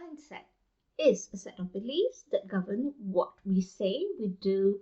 mindset is a set of beliefs that govern what we say, we do,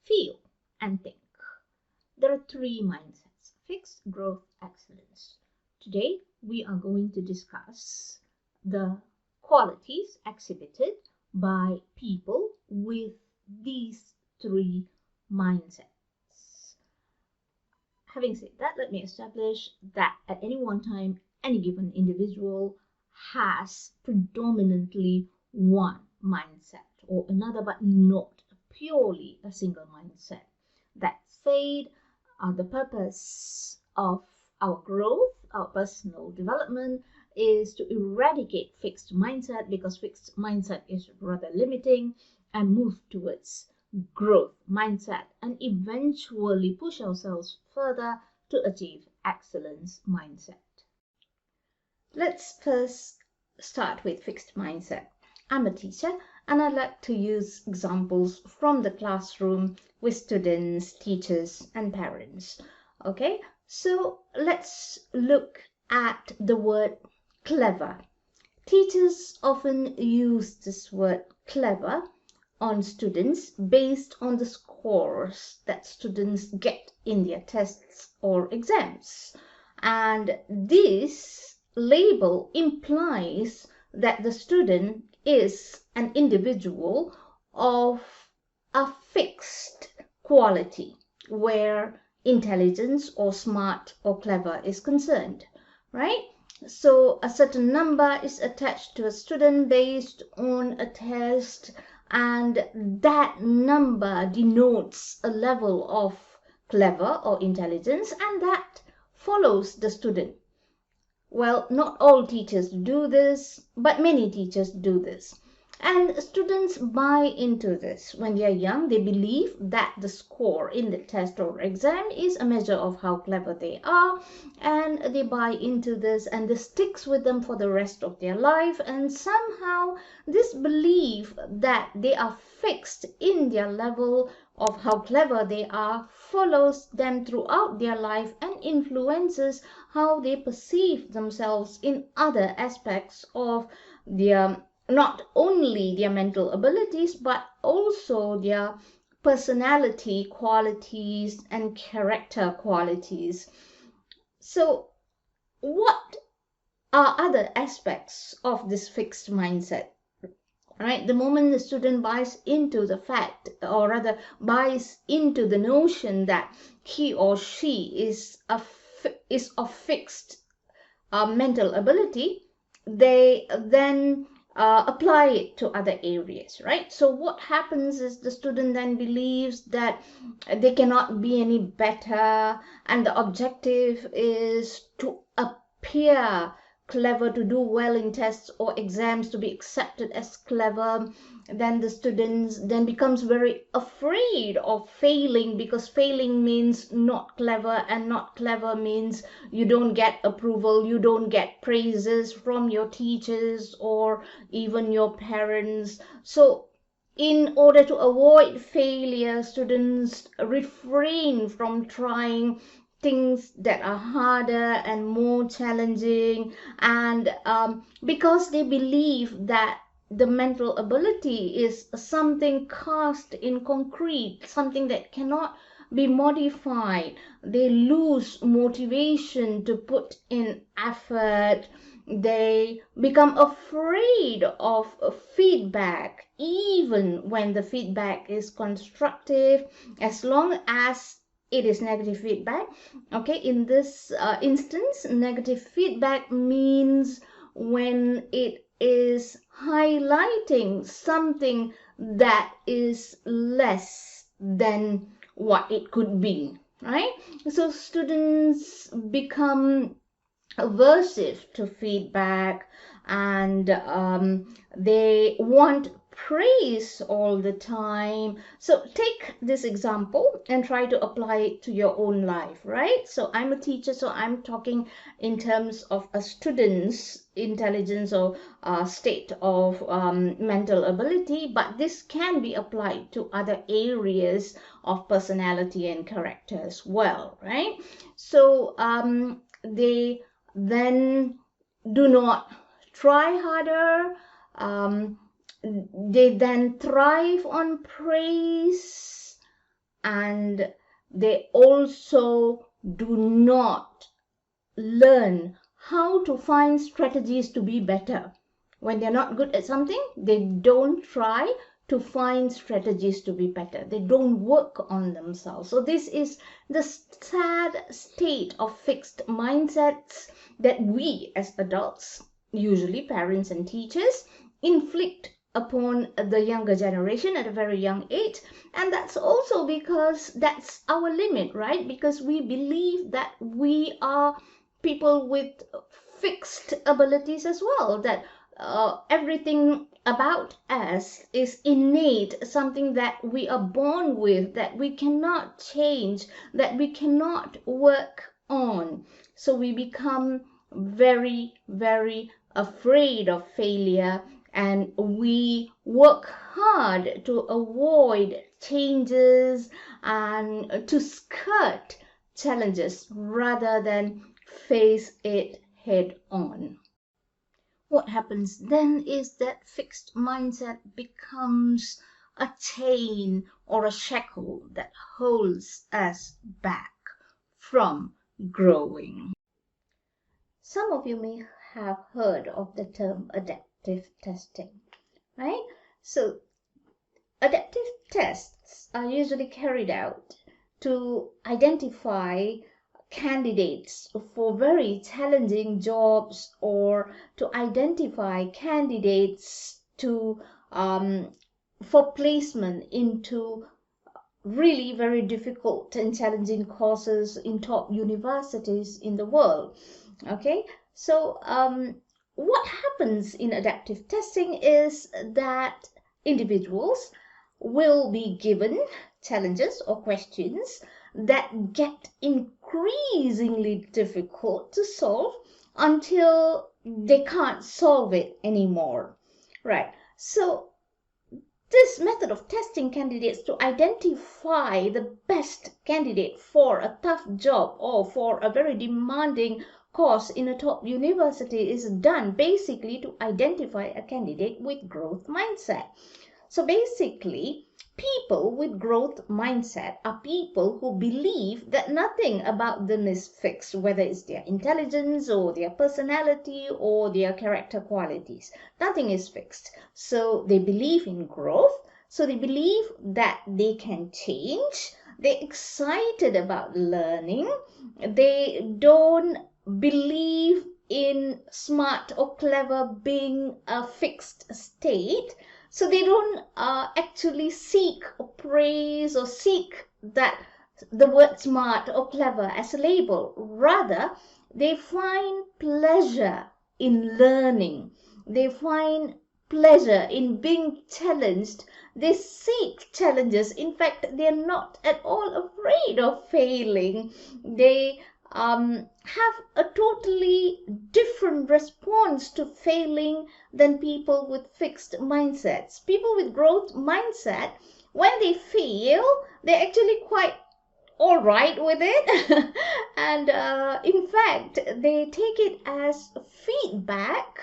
feel, and think. There are three mindsets: fixed, growth, excellence. Today, we are going to discuss the qualities exhibited by people with these three mindsets. Having said that, let me establish that at any one time, any given individual has predominantly one mindset or another, but not purely a single mindset. That said, the purpose of our growth, our personal development, is to eradicate fixed mindset, because fixed mindset is rather limiting, and move towards growth mindset and eventually push ourselves further to achieve excellence mindset. Let's first start with fixed mindset. I'm a teacher and I like to use examples from the classroom with students, teachers, and parents. Okay, so let's look at the word clever. Teachers often use this word clever on students based on the scores that students get in their tests or exams. And this label implies that the student is an individual of a fixed quality where intelligence or smart or clever is concerned, right? So a certain number is attached to a student based on a test, and that number denotes a level of clever or intelligence, and that follows the student. Well, not all teachers do this, but many teachers do this. And students buy into this. When they are young, they believe that the score in the test or exam is a measure of how clever they are, and they buy into this, and this sticks with them for the rest of their life. And somehow this belief that they are fixed in their level of how clever they are follows them throughout their life and influences how they perceive themselves in other aspects of their, not only their mental abilities, but also their personality qualities and character qualities. So what are other aspects of this fixed mindset? Right, the moment the student buys into the fact, or rather buys into the notion that he or she is of fixed mental ability, they then apply it to other areas, right? So what happens is the student then believes that they cannot be any better, and the objective is to appear clever, to do well in tests or exams, to be accepted as clever. Then the students then becomes very afraid of failing, because failing means not clever, and not clever means you don't get approval, you don't get praises from your teachers or even your parents. So in order to avoid failure, students refrain from trying things that are harder and more challenging, and because they believe that the mental ability is something cast in concrete, something that cannot be modified, they lose motivation to put in effort. They become afraid of feedback, even when the feedback is constructive, as long as it is negative feedback. Okay, in this instance, negative feedback means when it is highlighting something that is less than what it could be, right? So students become aversive to feedback, and they want praise all the time. So take this example and try to apply it to your own life, right? So I'm a teacher, so I'm talking in terms of a student's intelligence or state of mental ability, but this can be applied to other areas of personality and character as well, right? So they then do not try harder, They then thrive on praise, and they also do not learn how to find strategies to be better. When they're not good at something, they don't try to find strategies to be better. They don't work on themselves. So this is the sad state of fixed mindsets that we as adults, usually parents and teachers, inflict upon the younger generation at a very young age. And that's also because that's our limit, right? Because we believe that we are people with fixed abilities as well, that everything about us is innate, something that we are born with, that we cannot change, that we cannot work on. So we become very, very afraid of failure, and we work hard to avoid changes and to skirt challenges rather than face it head on. What happens then is that fixed mindset becomes a chain or a shackle that holds us back from growing. Some of you may have heard of the term adaptive testing, right? So adaptive tests are usually carried out to identify candidates for very challenging jobs, or to identify candidates to for placement into really very difficult and challenging courses in top universities in the world. Okay, so what happens in adaptive testing is that individuals will be given challenges or questions that get increasingly difficult to solve until they can't solve it anymore, right? So this method of testing candidates to identify the best candidate for a tough job or for a very demanding course in a top university is done basically to identify a candidate with growth mindset. So basically, people with growth mindset are people who believe that nothing about them is fixed, whether it's their intelligence or their personality or their character qualities. Nothing is fixed. So they believe in growth. So they believe that they can change. They're excited about learning. They don't believe in smart or clever being a fixed state. So they don't actually seek praise or seek that the word smart or clever as a label. Rather, they find pleasure in learning. They find pleasure in being challenged. They seek challenges. In fact, they're not at all afraid of failing. They have a totally different response to failing than people with fixed mindsets. People with growth mindset, when they fail, they're actually quite all right with it. And in fact, they take it as feedback,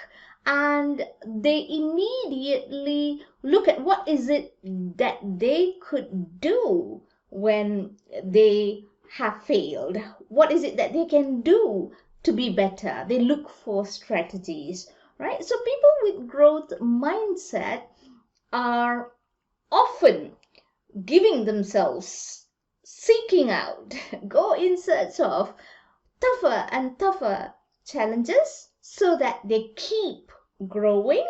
and they immediately look at what is it that they could do when they have failed. What is it that they can do to be better? They look for strategies, right? So people with growth mindset are often giving themselves, seeking out, go in search of tougher and tougher challenges so that they keep growing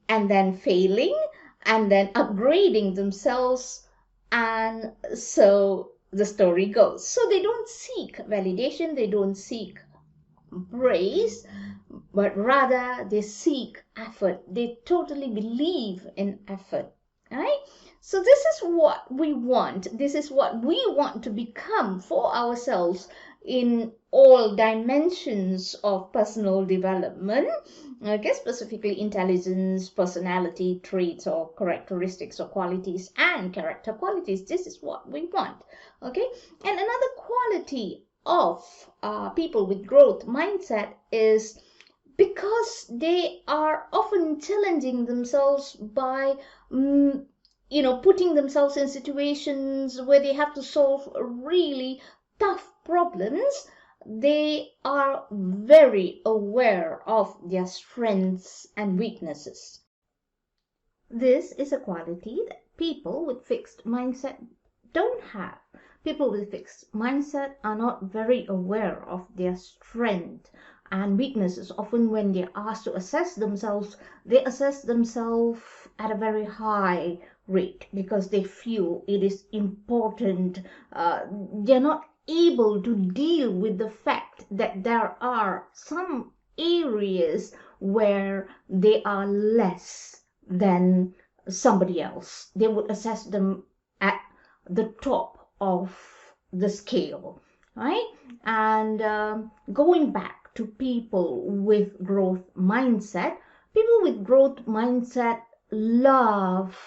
and then failing and then upgrading themselves, and so the story goes. So they don't seek validation, they don't seek praise, but rather they seek effort. They totally believe in effort, right? So this is what we want. This is what we want to become for ourselves in all dimensions of personal development, okay, specifically intelligence, personality traits or characteristics or qualities, and character qualities. This is what we want, okay? And another quality of people with growth mindset is because they are often challenging themselves by putting themselves in situations where they have to solve really tough problems. They are very aware of their strengths and weaknesses. This is a quality that people with fixed mindset don't have. People with fixed mindset are not very aware of their strength and weaknesses. Often when they're asked to assess themselves, they assess themselves at a very high rate because they feel it is important. They're not able to deal with the fact that there are some areas where they are less than somebody else. They would assess them at the top of the scale, right? And going back to people with growth mindset, people with growth mindset love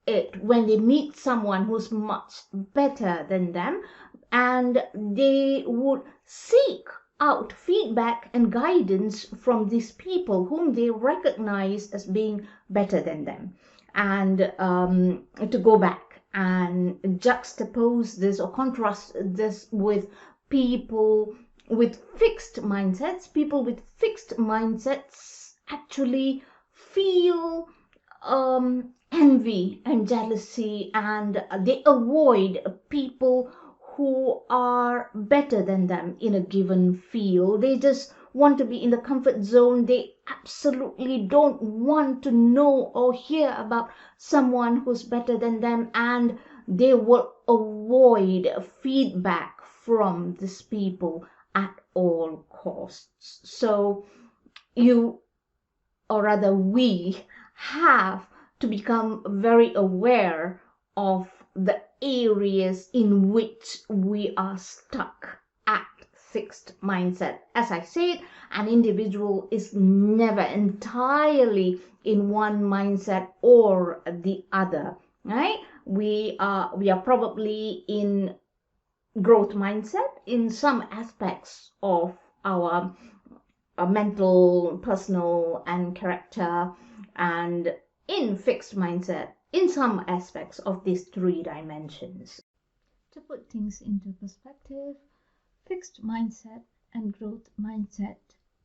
it when they meet someone who's much better than them, and they would seek out feedback and guidance from these people whom they recognize as being better than them. And to go back and juxtapose this or contrast this with people with fixed mindsets, people with fixed mindsets actually feel envy and jealousy, and they avoid people who are better than them in a given field. They just want to be in the comfort zone. They absolutely don't want to know or hear about someone who's better than them, and they will avoid feedback from these people at all costs. So you, or rather we, have to become very aware of the areas in which we are stuck at fixed mindset. As I said, an individual is never entirely in one mindset or the other, right? We are probably in growth mindset in some aspects of our mental, personal, and character, and in fixed mindset in some aspects of these three dimensions. To put things into perspective, fixed mindset and growth mindset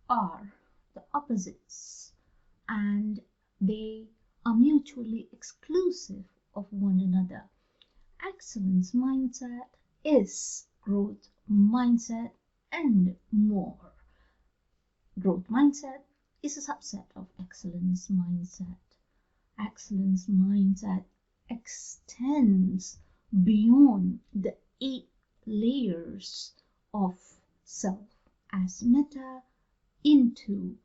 are the opposites, and they are mutually exclusive of one another. Excellence mindset is growth mindset and more. Growth mindset is a subset of excellence mindset. Excellence mindset extends beyond the 8 layers of self as meta into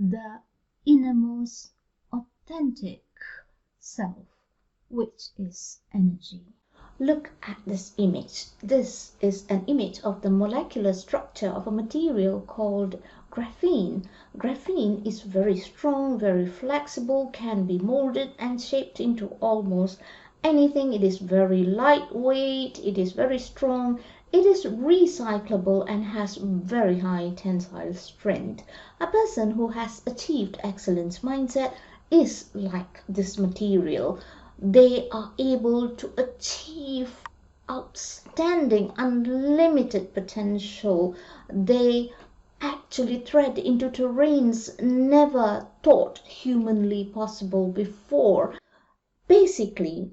the innermost authentic self, which is energy. Look at this image. This is an image of the molecular structure of a material called graphene. Graphene is very strong, very flexible, can be molded and shaped into almost anything. It is very lightweight, it is very strong, it is recyclable and has very high tensile strength. A person who has achieved excellence mindset is like this material. They are able to achieve outstanding, unlimited potential. They actually tread into terrains never thought humanly possible before. Basically,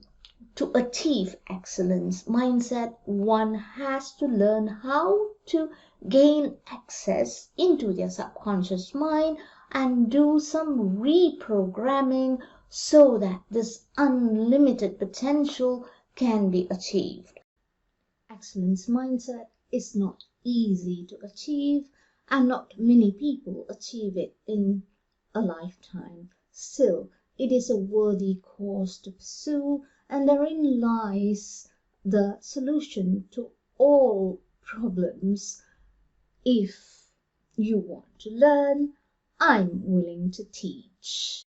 to achieve excellence mindset, one has to learn how to gain access into their subconscious mind and do some reprogramming so that this unlimited potential can be achieved. Excellence mindset is not easy to achieve, and not many people achieve it in a lifetime. Still, it is a worthy cause to pursue, and therein lies the solution to all problems. If you want to learn, I'm willing to teach.